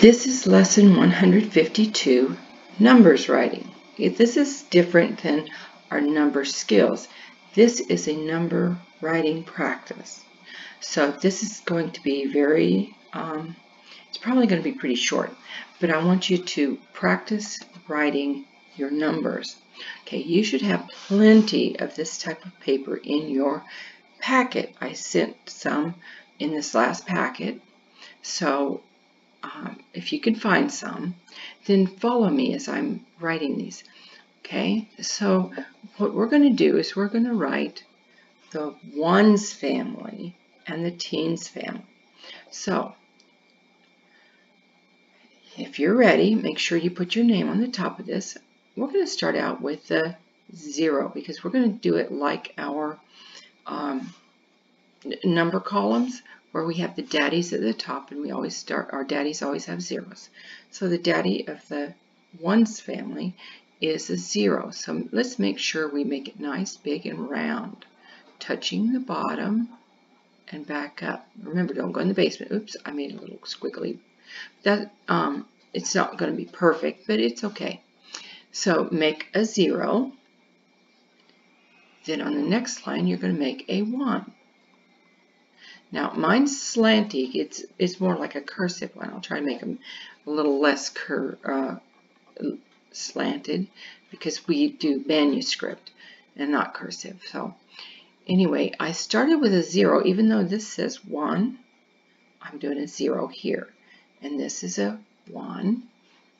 This is lesson 152, numbers writing. This is different than our number skills. This is a number writing practice. So this is going to be very, it's probably going to be pretty short, but I want you to practice writing your numbers. Okay, you should have plenty of this type of paper in your packet. I sent some in this last packet, so if you can find some, then follow me as I'm writing these. Okay, so what we're going to do is we're going to write the ones family and the teens family. So if you're ready, make sure you put your name on the top of this. We're going to start out with the 0 because we're going to do it like our number columns, where we have the daddies at the top, and we always start, our daddies always have zeros. So the daddy of the ones family is a 0. So let's make sure we make it nice, big, and round, touching the bottom and back up. Remember, don't go in the basement. Oops, I made a little squiggly. That it's not going to be perfect, but it's okay. So make a 0. Then on the next line, you're going to make a 1. Now, mine's slanty. It's more like a cursive one. I'll try to make them a little less slanted because we do manuscript and not cursive. So anyway, I started with a 0. Even though this says 1, I'm doing a 0 here. And this is a 1.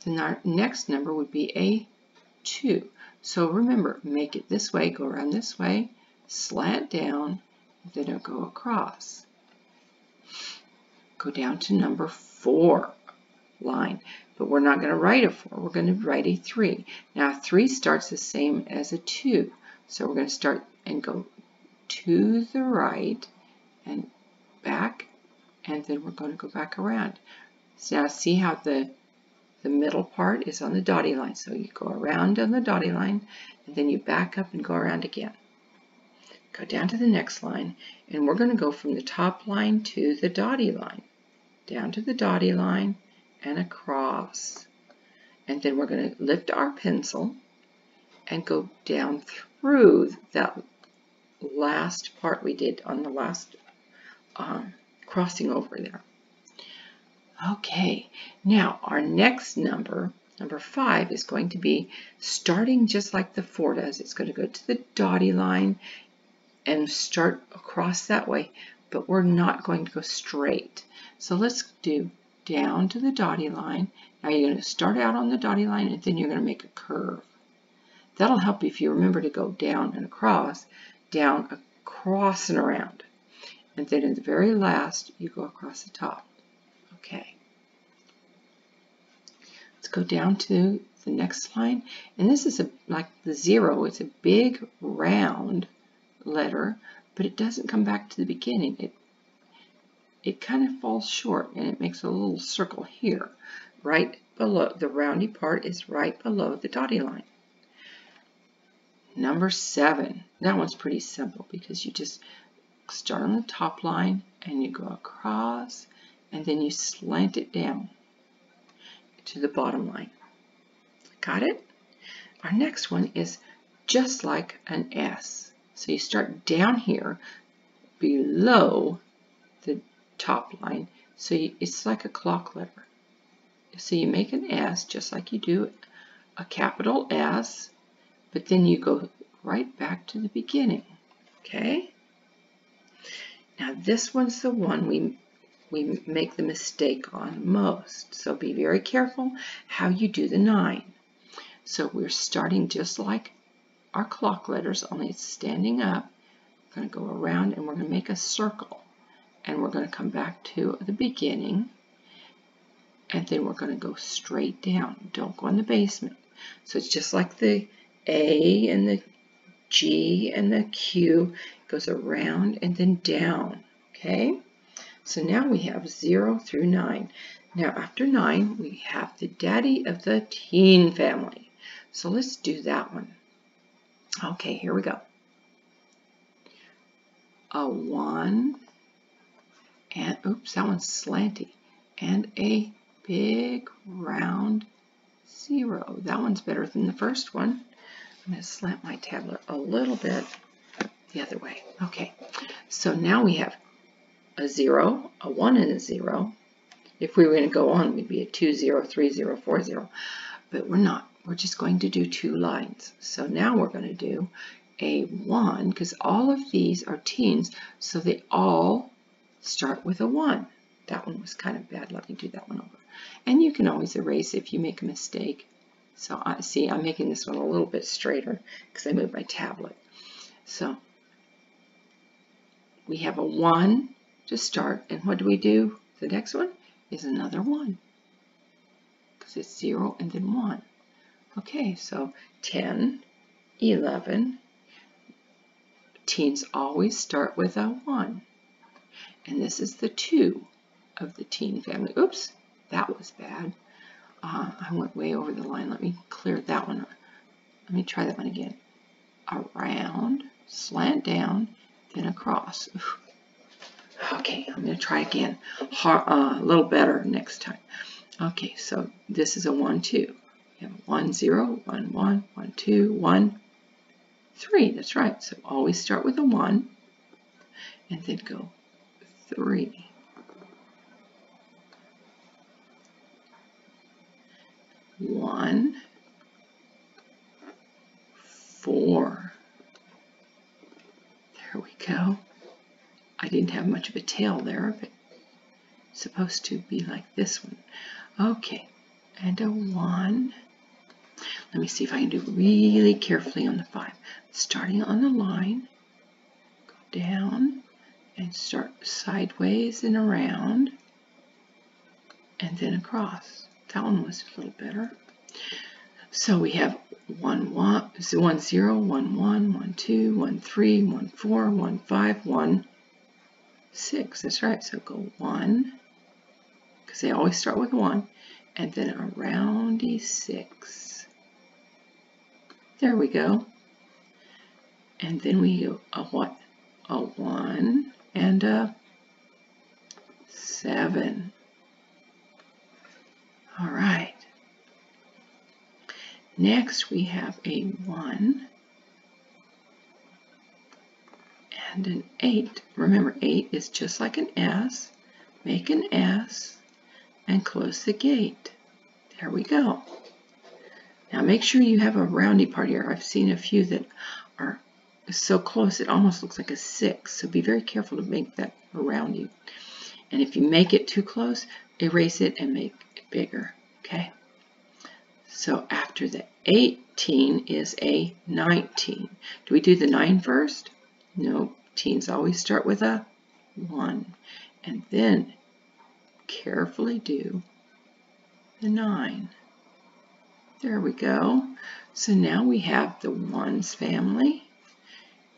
Then our next number would be a 2. So remember, make it this way, go around this way, slant down, and then it'll go across. Go down to number 4 line, but we're not going to write a 4, we're going to write a 3. Now 3 starts the same as a 2, so we're going to start and go to the right and back, and then we're going to go back around. So now see how the middle part is on the dotted line, so you go around on the dotted line, and then you back up and go around again. Go down to the next line, and we're going to go from the top line to the dotted line, down to the dotted line and across. And then we're going to lift our pencil and go down through that last part we did on the last crossing over there. Okay, now our next number, number 5, is going to be starting just like the 4 does. It's going to go to the dotted line and start across that way, but we're not going to go straight. So let's do down to the dotted line. Now you're going to start out on the dotted line, and then you're going to make a curve. That'll help if you remember to go down and across, down, across, and around. And then in the very last, you go across the top. Okay. Let's go down to the next line. And this is like the 0. It's a big round letter, but it doesn't come back to the beginning. It kind of falls short, and it makes a little circle here, right below. The roundy part is right below the dotted line. Number 7. That one's pretty simple because you just start on the top line and you go across, and then you slant it down to the bottom line. Got it? Our next one is just like an S. So you start down here below the top line, so it's like a clock letter. So you make an S just like you do a capital S, but then you go right back to the beginning. Okay? Now this one's the one we make the mistake on most. So be very careful how you do the 9. So we're starting just like our clock letters, only it's standing up. We're going to go around, and we're going to make a circle, and we're going to come back to the beginning, and then we're going to go straight down. Don't go in the basement. So it's just like the A and the G and the Q. It goes around and then down. Okay? So now we have 0 through 9. Now after 9, we have the daddy of the teen family. So let's do that one. Okay, here we go. A 1, and oops, that one's slanty, and a big round 0. That one's better than the first one. I'm going to slant my tablet a little bit the other way. Okay, so now we have a 0, a 1, and a 0. If we were going to go on, we'd be a 2, 0, 3, 0, 4, 0. But we're not. We're just going to do 2 lines. So now we're going to do a 1, because all of these are teens, so they all start with a 1. That one was kind of bad. Let me do that one over. And you can always erase if you make a mistake. So I see I'm making this one a little bit straighter because I moved my tablet. So we have a 1 to start, and what do we do? The next one is another 1, because it's 0 and then 1. Okay, so 10, 11, teens always start with a 1. And this is the 2 of the teen family. Oops, that was bad. I went way over the line. Let me clear that one up. Let me try that one again. Around, slant down, then across. Okay, I'm going to try again. A little better next time. Okay, so this is a 1, 2. You have 1, 0, 1, 1, 1, 2, 1, 3. That's right. So always start with a 1 and then go 3. 1, 4. There we go. I didn't have much of a tail there, but it's supposed to be like this one. Okay, and a 1. Let me see if I can do really carefully on the 5. Starting on the line, go down and start sideways and around, and then across. That one was a little better. So we have 1, 1, 1, 0, 1, 1, 1, 2, 1, 3, 1, 4, 1, 5, 1, 6. That's right. So go 1, because they always start with 1, and then a roundy 6. There we go. And then we go a what? A 1 and a 7. All right. Next we have a 1 and an 8. Remember, 8 is just like an S. Make an S and close the gate. There we go. Now make sure you have a roundy part here. I've seen a few that are so close it almost looks like a 6. So be very careful to make that a roundy. And if you make it too close, erase it and make it bigger. Okay? So after the 18 is a 19. Do we do the 9 first? No. Teens always start with a 1. And then carefully do the 9. There we go. So now we have the ones family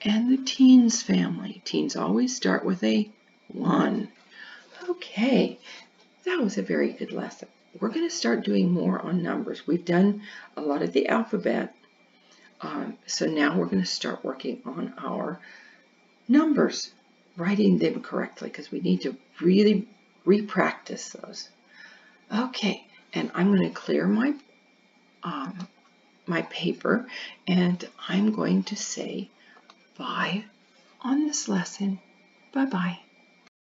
and the teens family. Teens always start with a 1. Okay, that was a very good lesson. We're going to start doing more on numbers. We've done a lot of the alphabet. So now we're going to start working on our numbers, writing them correctly, because we need to really re-practice those. Okay, and I'm going to clear my my paper, and I'm going to say bye on this lesson. Bye-bye.